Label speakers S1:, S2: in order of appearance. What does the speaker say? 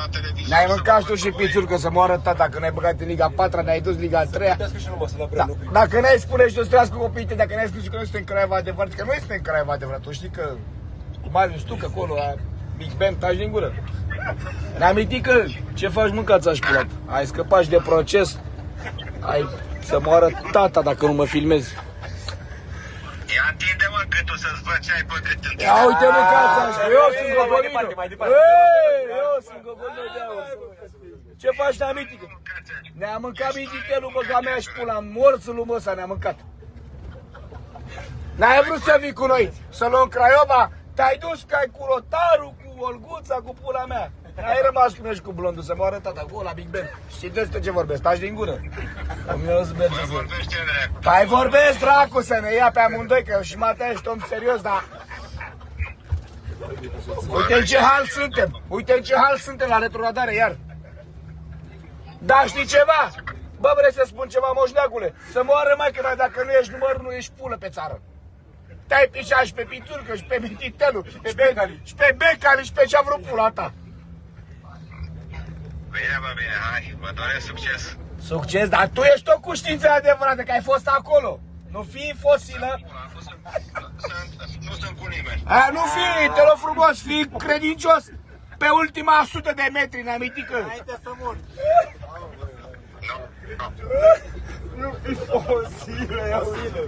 S1: la televizor.
S2: Ne-ai mâncat tu și pițurcă să moară tata, că ne-ai băgat în Liga 4, ne-ai dus Liga 3. Da. Dacă ne-ai spune și tu-ți trească copiii tăi, dacă ne-ai spus și că noi suntem în Craiova adevărat, că noi suntem în Craiova adevărat, tu știi că cu Marius Tucă acolo, la Big Ben, taci din gură. Ne-am amintit că ce faci mâncați aș pulat. Ai scăpat și de proces, ai să moară tata dacă nu mă filmezi.
S1: Ia întinde-mă gâtul să-ți văd ce ai pătrit în tine.
S2: Ia uite mâncați așa, eu sunt gogolino. Eu sunt gogolino de aur. Ce faci, ne-am amintit? Ne-a mâncat mititelul, bă, ca mea și pula, morțul mă ăsta ne-a mâncat. N-ai vrut să vii cu noi, să luăm Craiova? Te-ai dus ca cu Rotaru, cu Olguța, cu pula mea. N-ai rămas cu noi și cu blondul, să moară tata, cu ăla Big Ben. Știi despre ce vorbesc, taci din gură. Hai vorbesc, dracu, să ne ia pe amândoi, că eu și Matei ești om serios, dar... Uite în ce hal suntem, uite în ce hal suntem la retrogradare, iar. Da, știi ceva? Bă, vrei să spun ceva, moșneacule? Să moară maică mea, dacă nu ești numărul, nu ești pulă pe țară. Te-ai pișat și pe Pițurcă, și pe Mititelu, și pe Becali, și pe ce-a vrut pula ta.
S1: Bine, bă, bine, hai, vă doresc succes.
S2: Succes, dar tu ești tot cu știință adevărată, că ai fost acolo. Nu fii fosilă.
S1: Nu sunt cu nimeni.
S2: Nu fii, te rog frumos, fii credincios. Pe ultima 100 de metri, ne-am amintit că...
S3: Înainte să mor.
S2: Nu fii fosilă, ia uite.